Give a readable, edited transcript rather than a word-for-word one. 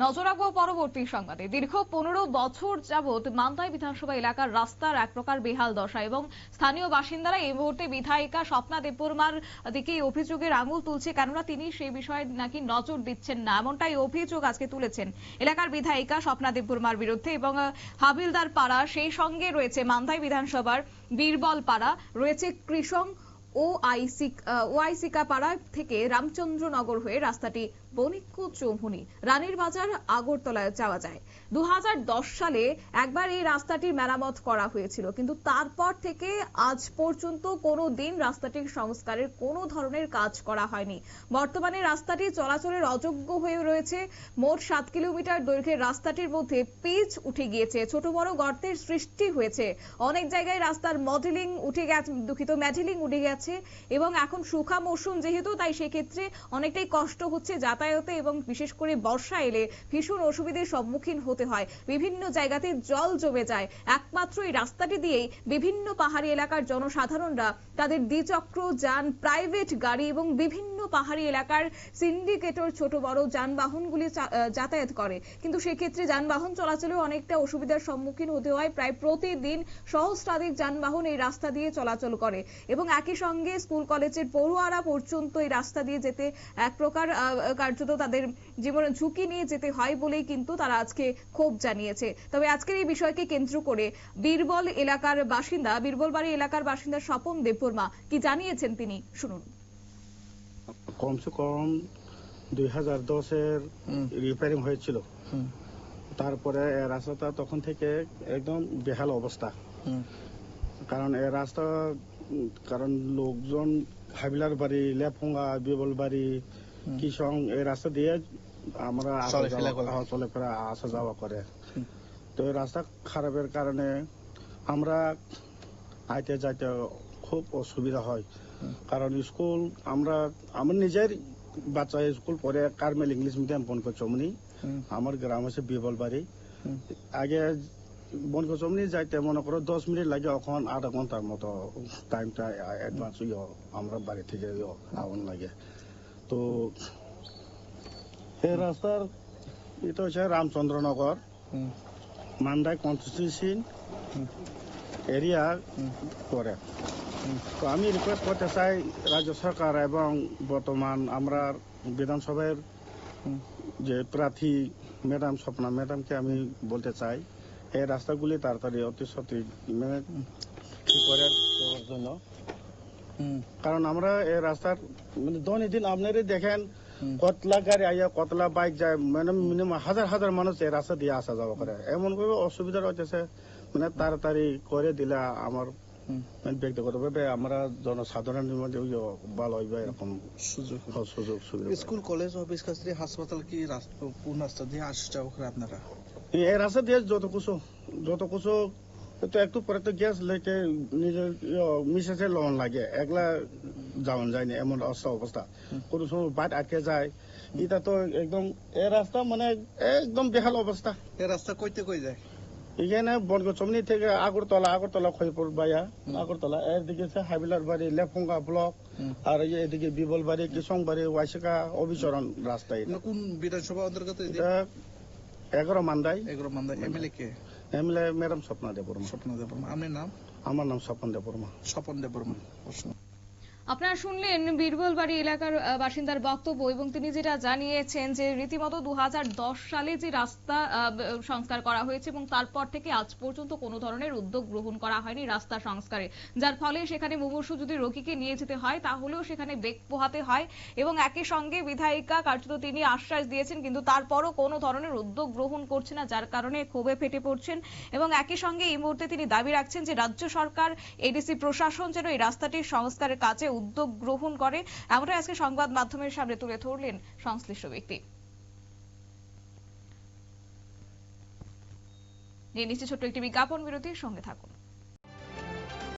নজর রাখবো পরবর্তী সংবাদে। দীর্ঘ 15 বছর যাবৎ মান্দাই বিধানসভা এলাকার রাস্তার এক প্রকার বেহাল দশা এবং স্থানীয় বাসিন্দারা এই মুহূর্তে বিধায়িকা স্বপ্না দেববর্মার দিকে অভিযোগের আঙুল তুলছে, কেননা তিনি সেই বিষয়ে নাকি নজর দিচ্ছেন না, এমনটাই অভিযোগ আজকে তুলেছেন এলাকার বিধায়িকা স্বপ্না দেববর্মার বিরুদ্ধে। এবং হাবিলদার পাড়া, সেই সঙ্গে রয়েছে মান্দাই বিধানসভার বীরবল পাড়া, রয়েছে কৃষক ওআইসিকা পাড়া থেকে রামচন্দ্রনগর হয়ে রাস্তাটি বণিক্য চৌমুহনী রানীর বাজার আগরতলায় যাওয়া যায়। 2010 সালে একবার এই রাস্তাটির মেরামত করা হয়েছিল, কিন্তু তারপর থেকে আজ পর্যন্ত কোনো দিন রাস্তাটির সংস্কারের কোনো ধরনের কাজ করা হয়নি। বর্তমানে রাস্তাটি চলাচলের অযোগ্য হয়ে রয়েছে। মোট 7 কিলোমিটার দৈর্ঘ্যের রাস্তাটির মধ্যে পিচ উঠে গিয়েছে, ছোট বড় গর্তের সৃষ্টি হয়েছে, অনেক জায়গায় রাস্তার মডেলিং উঠে গেছে, ম্যাটেলিং উঠে গেছে এবং এখন শুখা মৌসুম যেহেতু, তাই সেক্ষেত্রে অনেকটাই কষ্ট হচ্ছে যাতায়াতে এবং বিশেষ করে বর্ষা এলে ভীষণ অসুবিধার সম্মুখীন হতে হয়। বিভিন্ন জায়গাতে জল জমে যায়। একমাত্র এই রাস্তাটি দিয়েই বিভিন্ন পাহাড়ি এলাকার জনসাধারণরা তাদের দ্বিচক্র যান, প্রাইভেট গাড়ি এবং বিভিন্ন পাহাড়ি এলাকার সিন্ডিকেটর ছোট বড় যানবাহনগুলি যাতায়াত করে, কিন্তু সেক্ষেত্রে যানবাহন চলাচলে অনেকটা অসুবিধার সম্মুখীন হতে হয়। প্রায় প্রতিদিন সহস্রাধিক যানবাহন এই রাস্তা দিয়ে চলাচল করে এবং একই সঙ্গে স্কুল কলেজের পড়ুয়ারা পর্যন্ত এই রাস্তা দিয়ে যেতে এক প্রকার কার্যত তাদের জীবনের ঝুঁকি নিয়ে যেতে হয় বলেই কিন্তু তারা আজকে ক্ষোভ জানিয়েছে। তবে আজকের এই বিষয়কে কেন্দ্র করে বীরবল বাড়ি এলাকার বাসিন্দা স্বপন দেববর্মা কি জানিয়েছেন তিনি শুনুন। কমসে কম 2010-এর রিপেয়ারিং হয়েছিল, তারপরে রাস্তাটা তখন থেকে একদম বেহাল অবস্থা। কারণ এই রাস্তা লোকজন হাবিলার বাড়ি, লেফুঙ্গা, বিবল বাড়ি, কিষং এই রাস্তা দিয়ে আমরা চলাফেরা আসা যাওয়া করে। তো এই রাস্তা খারাপের কারণে আমরা আইতে যাইতে খুব অসুবিধা হয়। কারণ স্কুল আমার নিজের বাচ্চা স্কুল পড়ে কারমেল ইংলিশ মিডিয়াম বনকচমনি, আমার গ্রাম আছে বিবল বাড়ি। আগে বনকচমনি যাইতে মনে করো 10 মিনিট লাগে, এখন আধা ঘন্টার মতো টাইমটা অ্যাডভান্স আমরা বাড়ি থেকে আউন লাগে। তো এই রাস্তার এটা হচ্ছে রামচন্দ্রনগর মান্দাই কনস্টিটিউশন এরিয়া করে। তো আমি রিকোয়েস্ট করতে চাই রাজ্য সরকার এবং বর্তমান আমরা বিধানসভার যে প্রার্থী ম্যাডাম স্বপ্না ম্যাডামকে আমি বলতে চাই এই রাস্তাগুলি তাড়াতাড়ি অতি সঠিক ঠিক করার জন্য। কারণ আমরা এই রাস্তার দৈনন্দিন আপনারই দেখেন কতলা গাড়ি আইয়া কতলা বাইক যায়, মানে মিনিমাম হাজার হাজার মানুষ এই রাস্তা দিয়ে আসা যাওয়া করে। এমন করে অসুবিধা হচ্ছে, মানে তাড়াতাড়ি করে দিলে আমার ব্যক্তিগতভাবে আমরা জনসাধারণের মধ্যে ভালো হইবে এরকম সুযোগ সুবিধা। স্কুল কলেজ অফিস কাছারি হাসপাতাল কি কোন রাস্তা দিয়ে আসা যাওয়া করে আপনারা? এই রাস্তা দিয়ে যত কিছু তো একটু পরে তো গ্যাস লেকে নিজের মিসেসে লোন লাগে, একলা যাওয়া যায় না, এমন অবস্থা। কোনো সময় বাইট আটকে যায়, এটা তো একদম এই রাস্তা মানে একদম বেহাল অবস্থা। এই রাস্তা কইতে কই যায়? এখানে বনগচমনি থেকে আগরতলা খৈপুর বাইয়া আগরতলা, এদিকে হাবিলার বাড়ি, লেফুঙ্গা ব্লক, আর এদিকে বিবল বাড়ি, কিষং বাড়ি, ওয়াইসিকা অবিচরণ রাস্তা। কোন বিধানসভা অন্তর্গত? 11 মান্দাই। এমএলএ কে? MLA madam Swapna Debbarma. আপনার নাম? আমার নাম স্বপন দেববর্মা। আপনারা শুনলেন বীরবল বাড়ি এলাকার বাসিন্দার বক্তব্য এবং তিনি যেটা জানিয়েছেন যে রীতিমতো 2010 সালে যে রাস্তা সংস্কার করা হয়েছে এবং তারপর থেকে আজ পর্যন্ত কোনো ধরনের উদ্যোগ গ্রহণ করা হয়নি রাস্তা সংস্কারে, যার ফলে সেখানে মুমূর্ষু যদি রোগীকে নিয়ে যেতে হয় তাহলেও সেখানে বেগ পোহাতে হয়। এবং একই সঙ্গে বিধায়িকা কার্যত তিনি আশ্বাস দিয়েছেন, কিন্তু তারপরও কোনো ধরনের উদ্যোগ গ্রহণ করছে না, যার কারণে ক্ষোভে ফেটে পড়ছেন। এবং একই সঙ্গে এই মুহূর্তে তিনি দাবি রাখছেন যে রাজ্য সরকার, এডিসি প্রশাসন যেন এই রাস্তাটির সংস্কারের কাজে উদ্যোগ গ্রহণ করে, এমনটাই আজকে সংবাদ মাধ্যমের সামনে তুলে ধরলেন সংশ্লিষ্ট ব্যক্তি। নিয়ে নিচ্ছে ছোট্ট একটি বিজ্ঞাপন বিরতির সঙ্গে থাকুন।